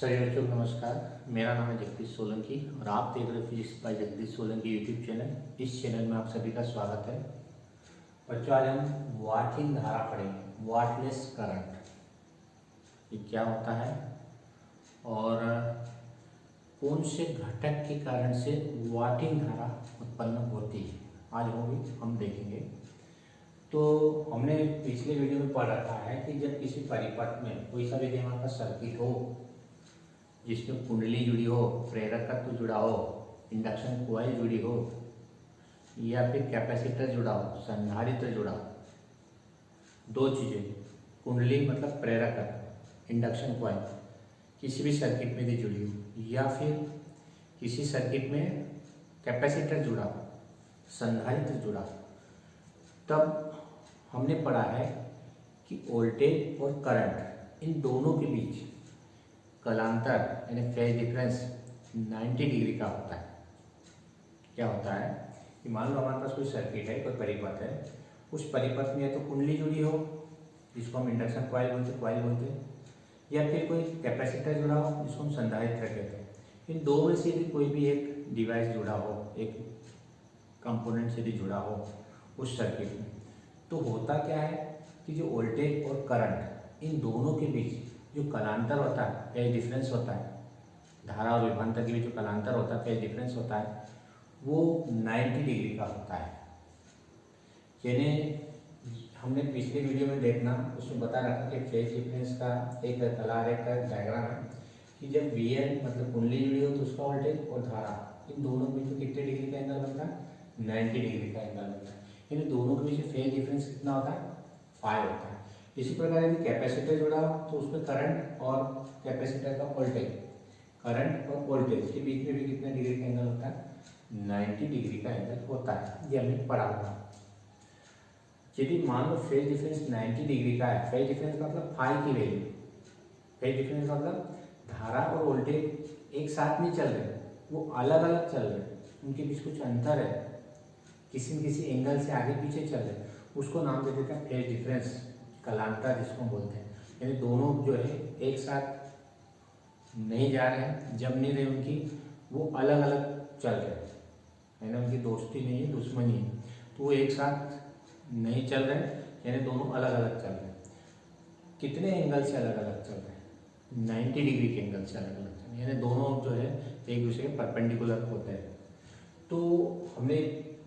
सभी बच्चों को नमस्कार। मेरा नाम है जगदीश सोलंकी और आप देख रहे हैं physics bye Jagdish Solanki YouTube channel. इस चैनल में आप सभी का स्वागत है। बच्चों, आज हम वाटलिंग धारा पढ़ेंगे, वाटलेस करंट। ये क्या होता है और कौन से घटक के कारण से वाटिंग धारा उत्पन्न होती है, आज हम देखेंगे। तो हमने पिछले वीडियो में पढ़ रखा है कि जब किसी परिपथ में कोई सा भी हमारे पास सर्किट हो जिसमें कुंडली जुड़ी हो, प्रेरकत्व जुड़ा हो, इंडक्शन कॉइल जुड़ी हो या फिर कैपेसिटर जुड़ा हो, संधारित्र जुड़ा हो, दो चीज़ें, कुंडली मतलब प्रेरकत्व, इंडक्शन कॉइल किसी भी सर्किट में भी जुड़ी हो या फिर किसी सर्किट में कैपेसिटर जुड़ा हो, संधारित्र जुड़ा हो, तब हमने पढ़ा है कि वोल्टेज और करंट इन दोनों के बीच कलांतर यानी फेज डिफरेंस 90 डिग्री का होता है। क्या होता है कि मान लो हमारे पास कोई सर्किट है, कोई परिपथ है, उस परिपथ में या तो कुंडली जुड़ी हो जिसको हम इंडक्शन कॉइल बोलते हैं, या फिर कोई कैपेसिटर जुड़ा हो जिसको हम संधारित्र कहते हैं। इन दो में से भी कोई भी एक डिवाइस जुड़ा हो, एक कंपोनेंट से भी जुड़ा हो उस सर्किट में, तो होता क्या है कि जो वोल्टेज और करंट इन दोनों के बीच जो कलांतर होता है, फेज डिफरेंस होता है, धारा और विभवांतर के बीच जो कलांतर होता है, फेज डिफरेंस होता है, वो 90 डिग्री का होता है। यानी हमने पिछले वीडियो में देखना, उसमें बता रखा कि फेज डिफरेंस का एक कलारेख का डायग्राम है कि जब VN मतलब कुंडली जुड़ी हो तो उसका वोल्टेज और धारा इन दोनों के बीच कितने डिग्री का एंगल बनता है, 90 डिग्री का एंगल बनता है। यानी दोनों के बीच फेज डिफरेंस कितना होता है, 5 होता है। इसी प्रकार यदि कैपेसिटर जुड़ा हो तो उसमें करंट और कैपेसिटर का वोल्टेज, करंट और वोल्टेज के बीच में भी कितने डिग्री का एंगल होता है, 90 डिग्री का एंगल होता है। ये हमने पढ़ा हुआ। यदि मान लो फेज डिफरेंस 90 डिग्री का है, फेज डिफरेंस का मतलब फाई की वैल्यू, फेज डिफरेंस का मतलब धारा और वोल्टेज एक साथ नहीं चल रहे, वो अलग अलग चल रहे, उनके बीच कुछ अंतर है, किसी न किसी एंगल से आगे पीछे चल रहे, उसको नाम दे देते हैं फेज डिफरेंस, कलांतर जिसको बोलते हैं। यानी दोनों जो है एक साथ नहीं जा रहे हैं, जम नहीं रहे उनकी, वो अलग अलग चल रहे हैं, यानी उनकी दोस्ती नहीं है, दुश्मनी है, तो वो एक साथ नहीं चल रहे हैं, यानी दोनों अलग अलग चल रहे हैं। कितने एंगल से अलग अलग चल रहे हैं, 90 डिग्री के एंगल से अलग अलग चल रहे हैं, यानी दोनों जो है एक दूसरे के परपेंडिकुलर होते हैं। तो हमने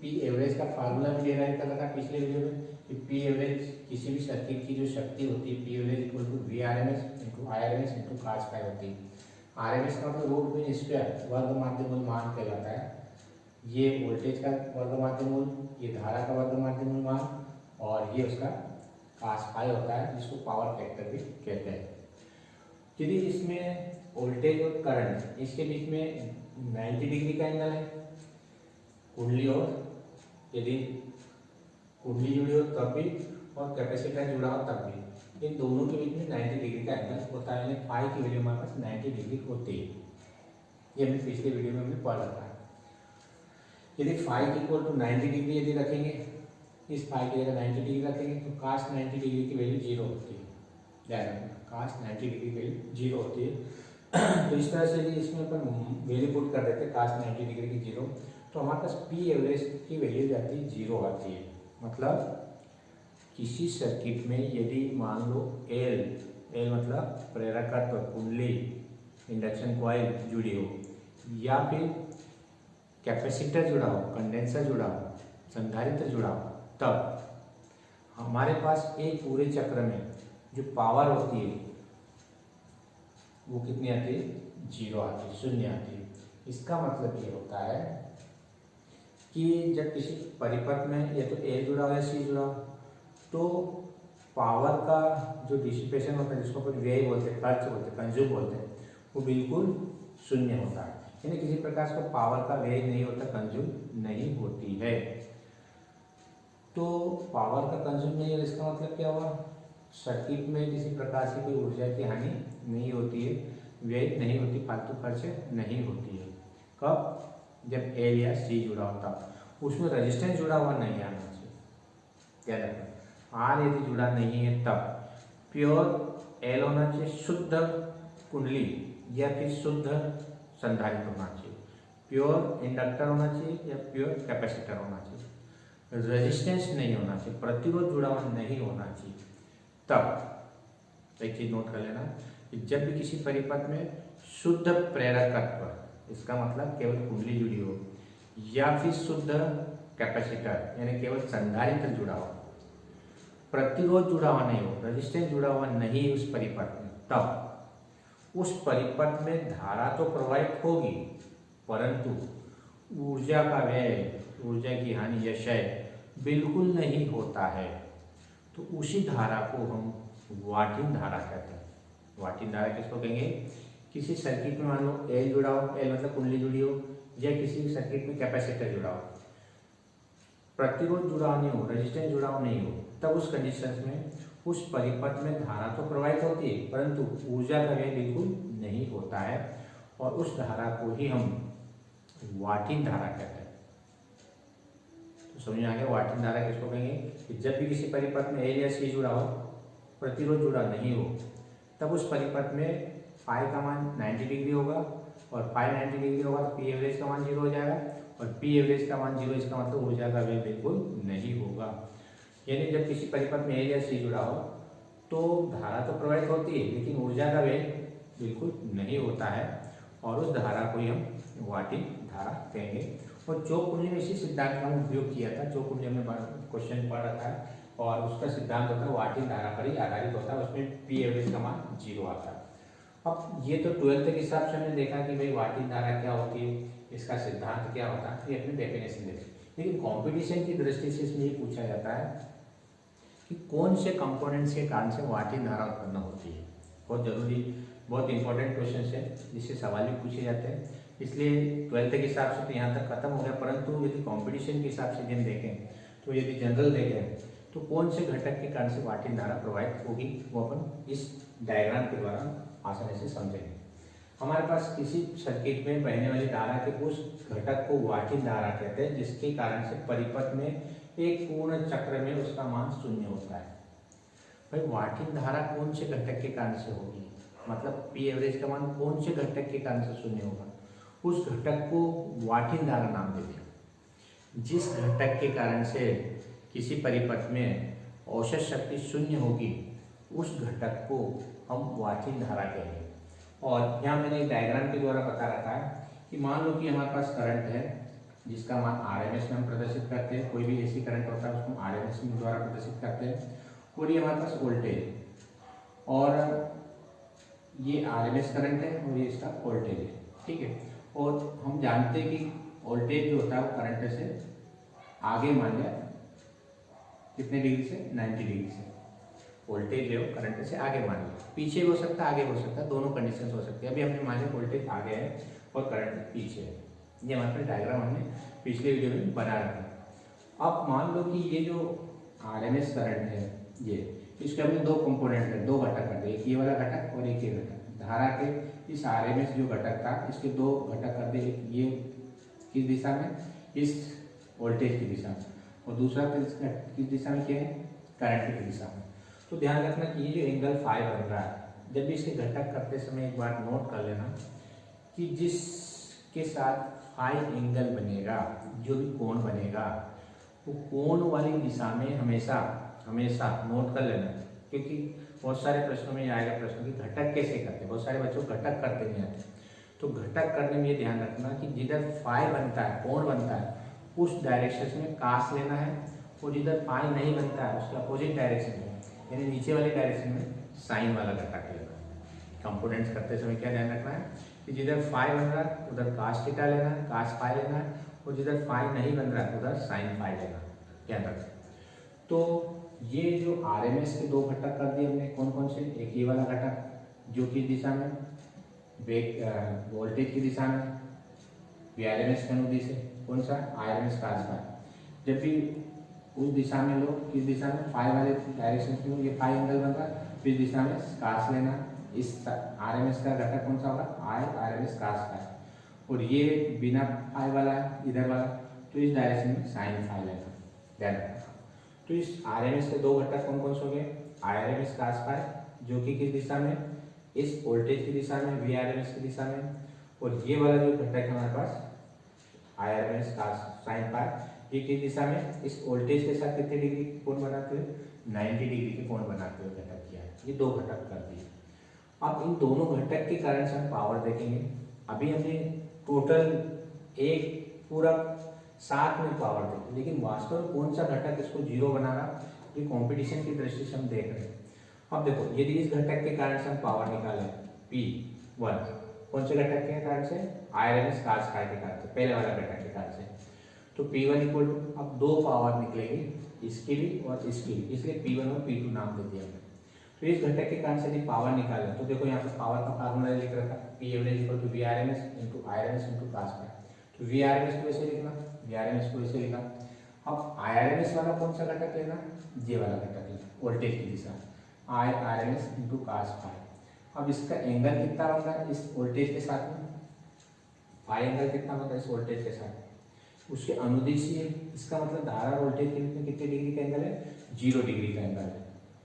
पी एवरेज का फार्मूला भी डिराइव कर रखा पिछले वीडियो में कि पी एवरेज किसी भी सर्किट की जो शक्ति होती है, P average equal to VRMS into IRMS into cos phi होती है। RMS का मतलब रूट मीन स्क्वायर, वर्ग माध्य मूल मान कहलाता है। ये वोल्टेज का वर्ग माध्य मूल, ये धारा का वर्ग माध्य मूल मान, और ये उसका cos फाई होता है, जिसको पावर फैक्टर भी कहते हैं। यदि इसमें वोल्टेज और करंट इसके बीच में 90 डिग्री का एंगल है, कुंडली और यदि कुंडली जुड़ी हो तब भी और कैपेसिटर जुड़ा हो तब भी, इन दोनों के बीच में 90 डिग्री का एंगल होता है, यानी फाई की वैल्यू हमारे पास 90 डिग्री होती है। ये हमने पिछले वीडियो में हमने पढ़ रखा है। यदि फाई इक्वल टू 90 डिग्री यदि रखेंगे, इस फाई की जगह 90 डिग्री रखेंगे तो cos 90 डिग्री की वैल्यू 0 होती है। ध्यान रखना, cos 90 डिग्री की वैल्यू 0 होती है। तो इस तरह से यदि इसमें अपन वैल्यू पुट कर देते हैं cos 90 डिग्री की 0, तो हमारे पास पी एवरेज की वैल्यू जाती है 0 आती है। मतलब किसी सर्किट में यदि मान लो एल मतलब प्रेरकत्व, कुंडली, इंडक्शन कॉइल जुड़ी हो, या फिर कैपेसिटर जुड़ा हो, कंडेंसर जुड़ा हो, संधारित्र जुड़ा हो, तब हमारे पास एक पूरे चक्र में जो पावर होती है वो कितनी आती है, 0 आती है, 0 आती है। इसका मतलब ये होता है कि जब किसी परिपथ में या तो L जुड़ा हो या C जुड़ा हो, तो पावर का जो डिसिपेशन होता है, जिसको अपन व्यय बोलते हैं, खर्च बोलते हैं, कंज्यूम बोलते हैं, वो बिल्कुल शून्य होता है। यानी किसी प्रकार का पावर का व्यय नहीं होता, कंज्यूम नहीं होती है। तो पावर का कंज्यूम नहीं है, इसका मतलब क्या हुआ, सर्किट में किसी प्रकार से कोई ऊर्जा की हानि नहीं होती है, व्यय नहीं होती, फालतू खर्च नहीं होती है। कब, जब L या C जुड़ा होता, उसमें रेजिस्टेंस जुड़ा हुआ नहीं आना चाहिए। क्या रखना, R यदि जुड़ा नहीं है तब प्योर L होना चाहिए, शुद्ध कुंडली या फिर शुद्ध संधारित्र होना चाहिए, प्योर इंडक्टर होना चाहिए या प्योर कैपेसिटर होना चाहिए, रेजिस्टेंस नहीं होना चाहिए, प्रतिरोध जुड़ा हुआ नहीं होना चाहिए। तब एक चीज नोट कर लेना कि जब भी किसी परिपथ में शुद्ध प्रेरकत्व, इसका मतलब केवल कुंडली जुड़ी हो, या फिर शुद्ध कैपेसिटर यानी केवल संधारित्र जुड़ा हो, प्रतिरोध जुड़ा हुआ नहीं हो, रेजिस्टेंस जुड़ा हुआ नहीं उस परिपथ में, तब उस परिपथ में धारा तो प्रवाहित होगी, परंतु ऊर्जा का व्यय, ऊर्जा की हानि या क्षय बिल्कुल नहीं होता है। तो उसी धारा को हम वाटिन धारा कहते हैं। वाटिन धारा किसको कहेंगे? किसी सर्किट में मान लो एल जुड़ा हो, एल मतलब कुंडली जुड़ी हो, या किसी सर्किट में कैपेसिटर जुड़ा हो, प्रतिरोध जुड़ा नहीं हो, रेजिस्टेंस जुड़ा नहीं हो, तब उस कंडीशन में उस परिपथ में धारा तो प्रवाहित होती है, परंतु ऊर्जा का व्यय बिल्कुल नहीं होता है, और उस धारा को ही हम वाटिन धारा कहते हैं। तो समझ में आ गया वाटिन धारा किसको कहेंगे? कि जब भी किसी परिपथ में एल या सी जुड़ा हो, प्रतिरोध जुड़ा नहीं हो, तब उस परिपथ में फाई का मान 90 डिग्री होगा, और फाई 90 डिग्री होगा तो पी एवरेज का मान 0 हो जाएगा, और पी एवरेज का मान 0, इसका मतलब ऊर्जा का व्यय बिल्कुल नहीं होगा। यानी जब किसी परिपथ में एल या सी जुड़ा हो तो धारा तो प्रवाहित होती है, लेकिन ऊर्जा का व्यय बिल्कुल नहीं होता है, और उस धारा को ही हम वाटिन धारा कहेंगे। और चौक कुंडली में इसी सिद्धांत का उपयोग किया था। चौक कुंडली में क्वेश्चन पढ़ रखा है, और उसका सिद्धांत होता है वाटिन धारा पर ही आधारित होता है, उसमें पी एवरेज का मान 0 आता है। अब ये तो 12th के हिसाब से हमने देखा कि भाई वाटिन धारा क्या होती है, इसका सिद्धांत क्या होता है, ये अपनी डेफिनेशन देखी। लेकिन कंपटीशन की दृष्टि से इसमें ये पूछा जाता है कि कौन से कंपोनेंट्स के कारण से वाटिन धारा उत्पन्न होती है। बहुत जरूरी, बहुत इंपॉर्टेंट क्वेश्चन है, जिससे सवाल भी पूछे जाते हैं। इसलिए 12th के हिसाब से तो यहाँ तक खत्म हो गया, परंतु यदि कंपटीशन के हिसाब से हम देखें, तो यदि जनरल देखें, तो कौन से घटक के कारण से वाटिन धारा प्रवाहित होगी, वो अपन इस डायग्राम के द्वारा आसानी से समझेंगे। हमारे पास किसी सर्किट में बहने वाली धारा के उस घटक को वाटिन धारा कहते हैं, जिसके कारण से परिपथ में एक पूर्ण चक्र में उसका मान 0 होता है। भाई वाटिन धारा कौन से घटक के कारण से होगी, मतलब पी एवरेज का मान कौन से घटक के कारण से 0 होगा, उस घटक को वाटिन धारा नाम देते हैं। जिस घटक के कारण से किसी परिपथ में औसत शक्ति 0 होगी, उस घटक को हम वाटिन धारा कहेंगे। और यहाँ मैंने एक डायग्राम के द्वारा बता रखा है कि मान लो कि हमारे पास करंट है, जिसका मान आरएमएस में हम प्रदर्शित करते हैं। कोई भी एसी करंट होता है उसको आरएमएस में द्वारा प्रदर्शित करते हैं। और ये हमारे पास वोल्टेज, और ये आरएमएस करंट है और ये इसका वोल्टेज है, ठीक है। और हम जानते हैं कि वोल्टेज जो होता है वो करंट से आगे मान लिया कितने डिग्री से, 90 डिग्री से। वोल्टेज जो करंट से आगे मान लिया, पीछे हो सकता है आगे हो सकता है, दोनों कंडीशन हो सकती है। अभी हमने मान लिया वोल्टेज आगे है और करंट पीछे है। ये हमारे पास डायग्राम हमने पिछले वीडियो में बना रखा है। अब मान लो कि ये जो आरएमएस करंट है, ये इसके हमने दो कंपोनेंट है, दो घटक कर दिए, एक ये वाला घटक और एक ये घटक। धारा के इस आरएमएस जो घटक था, इसके दो घटक कर दिए, ये किस दिशा में, इस वोल्टेज की दिशा में, और दूसरा किस दिशा में क्या है, करंट की दिशा में। तो ध्यान रखना कि ये जो एंगल फाई बन रहा है, जब भी इसके घटक करते समय एक बात नोट कर लेना कि जिसके साथ फाई एंगल बनेगा, जो भी कोण बनेगा, वो कोण वाली दिशा में हमेशा हमेशा नोट कर लेना। क्योंकि बहुत सारे प्रश्नों में आएगा प्रश्न कि घटक कैसे करते हैं, बहुत सारे बच्चों को घटक करते नहीं आते। तो घटक करने में ये ध्यान रखना कि जिधर फाई बनता है, कोण बनता है, उस डायरेक्शन में कास लेना है, और जिधर फाई नहीं बनता है उसके अपोजिट डायरेक्शन में, यानी नीचे वाले डायरेक्शन में साइन वाला घटक लेना है। कंपोनेंट्स करते समय क्या ध्यान रखना है कि जिधर फाई बन रहा है उधर कास थीटा लेना है, कास फाई लेना है, और जिधर फाई नहीं बन रहा है उधर साइन फाई लेना है, ध्यान रखें। तो ये जो आरएमएस के दो घटक कर दिए हमने, कौन कौन से, एक ये वाला घटक जो किस दिशा में, वोल्टेज की दिशा में, वीआरएमएस के अनुदिश है, कौन सा, आरएमएस कास फाई। जब भी उस दिशा में लो, किस दिशा में, फाई वाले डायरेक्शन में, ये फाई एंगल बन रहा है, तो इस दिशा में कास लेना। इस आरएमएस का घटक कौन सा होगा, आई आरएमएस कास फाई। और ये बिना फाई वाला है, इधर वाला, तो इस डायरेक्शन में साइन फाई लेना, ध्यान रखना। तो इस आरएमएस के दो घटक कौन कौन से हो गए, आरएमएस कास फाई, जो कि किस दिशा में, इस वोल्टेज की दिशा में वी आर एम एस की दिशा में, और ये वाला जो घटक है हमारे पास आई आर एम एस का साइन पाई, ये किस दिशा में इस वोल्टेज के साथ कितने डिग्री के कोण बनाते हुए 90 डिग्री के कोण बनाते हुए घटक किया है। ये दो घटक कर दिए। अब इन दोनों घटक के कारण से हम पावर देखेंगे। अभी हमने टोटल एक पूरा 7 में पावर देखी, लेकिन वास्तव में कौन सा घटक इसको जीरो बना रहा, ये कंपटीशन की दृष्टि से हम देख रहे हैं। अब देखो यदि इस घटक के कारण से हम पावर निकालें P1, कौन से घटक के कारण से, आयरन कास्ट फाई के कारण से, पहले वाला घटक के कारण से, तो P1 इक्वल टू, अब दो पावर निकलेगी इसकी भी और इसकी भी, इसलिए P1 और P2 नाम दे दिया हमने। तो इस घटक के कारण से यदि पावर निकालें तो देखो यहाँ पे पावर का फार्मूला लिख रखा है, P average equal to V R M S into I R M S into cos phi. तो वी आर एम एस को ऐसे लिखना, वी आर एम एस को ऐसे लिखा। अब आई आर एम एस वाला कौन सा घटक लेना, ये वाला घटक लेना, वोल्टेज की दिशा, I R M S into cos phi. अब इसका एंगल कितना बन रहा है इस वोल्टेज के साथ में, फाई एंगल कितना बन रहा है इस वोल्टेज के साथ, उसके अनुदिश है। इसका मतलब धारा वोल्टेज के बीच में कितने डिग्री का एंगल है, 0 डिग्री का एंगल है।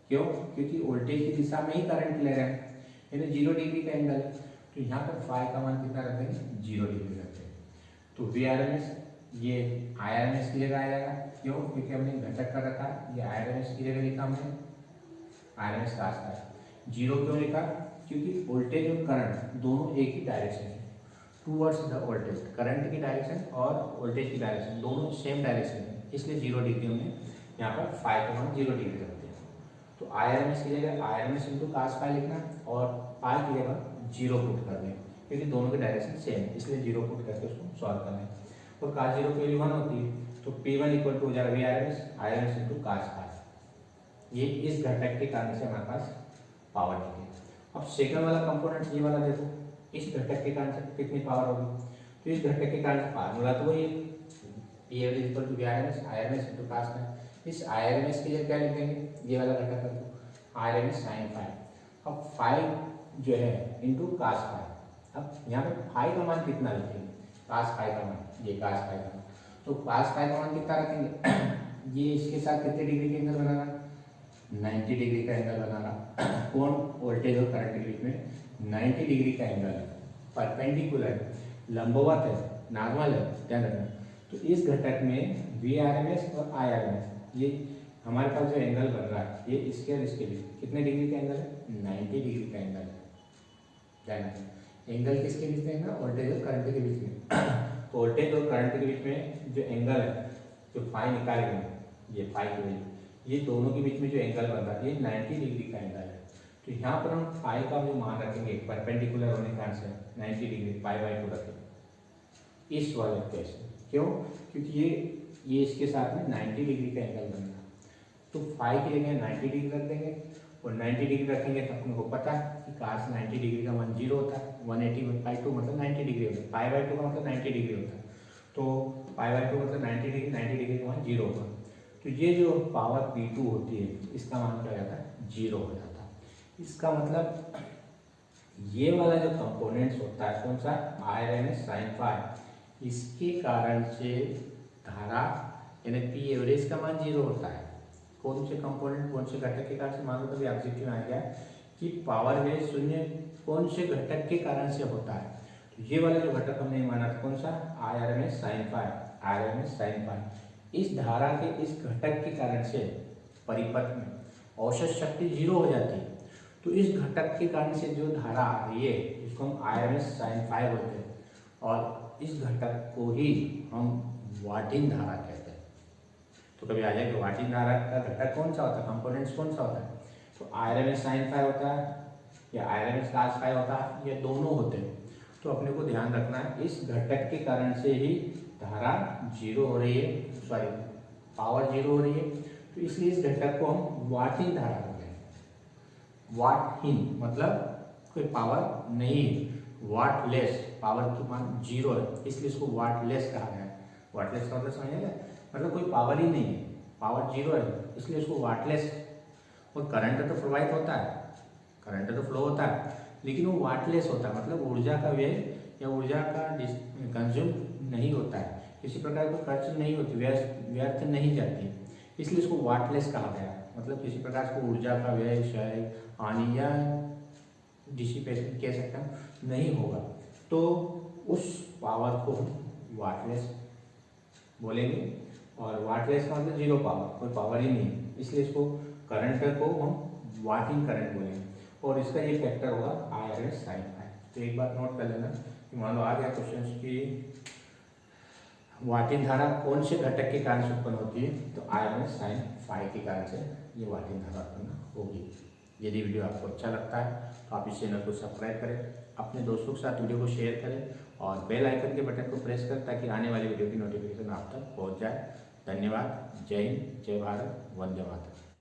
क्यों, क्योंकि वोल्टेज की दिशा में ही करंट ले रहे हैं, यानी 0 डिग्री का एंगल है। तो यहाँ पर फाई का मान कितना रखेंगे, 0 डिग्री रखते हैं। तो वी आर एम एस ये आई आर एम एस की जगह आ जाएगा। क्यों, क्योंकि हमने घटक कर रखा है, ये आई आर एम एस की जगह लिखा हमने आई आर एम एस का आस्था। 0 क्यों लिखा, क्योंकि वोल्टेज और करंट दोनों एक ही डायरेक्शन है, टूवर्ड्स द वोल्टेज, करंट की डायरेक्शन और वोल्टेज की डायरेक्शन दोनों सेम डायरेक्शन है, इसलिए 0 डिग्री हमने यहाँ पर फाई का मान 0 डिग्री रखते हैं। तो आई आर एम एस की जगह I R M S into cos phi लिखना और फाई की जगह 0 पुट कर दें, क्योंकि दोनों की डायरेक्शन सेम है, इसलिए 0 पुट करके उसको सॉल्व कर लें। और कास्ट 0 की वैल्यू 1 होती है, तो P1 इक्वल टू हो जाएगा V R M S I R M S into cos phi. ये इस घटक के कारण से हमारे पास पावर निकली। अब सेकंड वाला कंपोनेंट ये वाला देखो, इस घटक के कारण से कितनी पावर होगी, तो इस घटक के कारण से फार्मूला तो वही है, P average equal to V R M S I R M S into cos phi. इस आई आर एम एस के लिए क्या लिखेंगे, ये वाला घटक कर दो I R M S sine phi. अब फाई जो है इंटू कास्ट फाई, अब यहाँ पे फाई का मान कितना लिखेंगे, कास्ट फाई का मान, ये कास्ट फाई का मान, तो कास्ट फाई का मान कितना रखेंगे, ये इसके साथ कितने डिग्री का एंगल बनाना, 90 डिग्री का एंगल बनाना। कौन, वोल्टेज और करंट के बीच में 90 डिग्री का एंगल है, परपेंडिकुलर है, लंबवत है, नॉर्मल है, ध्यान रखना। तो इस घटक में वी आर एम एस और आई आर एम एस, ये हमारे पास जो एंगल बन रहा है, ये इसके और इसके बीच कितने डिग्री का एंगल है, 90 डिग्री का एंगल है। ध्यान रखना, एंगल किसके बीच में है, वोल्टेज और करंट के बीच में। तो वोल्टेज और करंट के बीच में जो एंगल है, जो फाई निकालेंगे, ये फाई की वैल्यू, ये दोनों के बीच में जो एंगल बन रहा है, ये 90 डिग्री का एंगल है। तो यहाँ पर हम फाई का जो मान रखेंगे, परपेंडिकुलर होने के कारण से 90 डिग्री π/2 रखेंगे इस वाले केस में। क्यों, क्योंकि ये इसके साथ में 90 डिग्री का एंगल बन रहा है, तो फाई की जगह 90 डिग्री रख देंगे, और 90 डिग्री रखेंगे तो अपने को पता है कि cos 90 डिग्री का मान 0 होता है, 180/2 मतलब 90 डिग्री होता है, π/2 का मतलब 90 डिग्री होता है, तो π/2 मतलब 90 डिग्री, 90 डिग्री का मान 0 होगा। तो ये जो पावर P2 होती है, इसका मान क्या हो जाता है, 0 हो जाता है। इसका मतलब ये वाला जो कंपोनेंट्स होता है, कौन सा, I R M S sine phi, इसके कारण से धारा यानी P एवरेज का मान 0 होता है। कौन से कंपोनेंट, कौन से घटक के कारण से, मान लो कभी ऑब्जेक्टिव में आ गया कि पावर वे शून्य कौन से घटक के कारण से होता है, तो ये वाला जो घटक हमने माना था, कौन सा, I R M S sine phi, I R M S sine phi. इस धारा के इस घटक के कारण से परिपथ में औसत शक्ति 0 हो जाती है। तो इस घटक के कारण से जो धारा आ रही है, इसको हम I R M S sine phi बोलते हैं, और इस घटक को ही हम वाटिन धारा कहते हैं। तो कभी आ जाएगा वाटिन धारा का घटक कौन सा होता है, कंपोनेंट्स कौन सा होता है, तो I R M S sine phi होता है या I R M S cos phi होता है, ये दोनों होते हैं। तो अपने को ध्यान रखना है, इस घटक के कारण से ही धारा 0 हो रही है, सॉरी पावर 0 हो रही है, तो इसलिए इस घटक को हम वाटहीन धारा कहते हैं। वाटहीन मतलब कोई पावर नहीं है, वाटलेस, पावर की मान 0 है, इसलिए इसको वाटलेस कहा गया है। वाटलेस का मतलब समझिएगा, मतलब कोई पावर ही नहीं है, पावर 0 है, इसलिए इसको वाटलेस। और करंट तो प्रवाहित होता है, करंट तो फ्लो होता है, लेकिन वो वाटलेस होता है, मतलब ऊर्जा का व्यय या ऊर्जा का कंज्यूम नहीं होता है, किसी प्रकार को खर्च नहीं होती, व्यर्थ नहीं जाती, इसलिए इसको वाटलेस कहा गया। मतलब किसी प्रकार को ऊर्जा का व्यय, क्षय, हानि या डिसिपेशन कह सकते हैं नहीं होगा, तो उस पावर को वाटलेस बोलेंगे। और वाटलेस का मतलब जीरो पावर, कोई पावर ही नहीं, इसलिए इसको करंट को हम वाटिंग करंट बोलेंगे। और इसका ये फैक्टर होगा IRS sin फाई। तो एक बात नोट कर लेना कि मान लो आ गया क्वेश्चन की वाटिंग धारा कौन से घटक के कारण से उत्पन्न होती है, तो IRS sin फाई के कारण से ये वाटिंग धारा उत्पन्न होगी। यदि वीडियो आपको अच्छा लगता है तो आप इस चैनल को सब्सक्राइब करें, अपने दोस्तों के साथ वीडियो को शेयर करें और बेल आइकन के बटन को प्रेस करें ताकि आने वाली वीडियो की नोटिफिकेशन आप तक पहुंच जाए। धन्यवाद। जय हिंद, जय भारत, वंदे मातरम।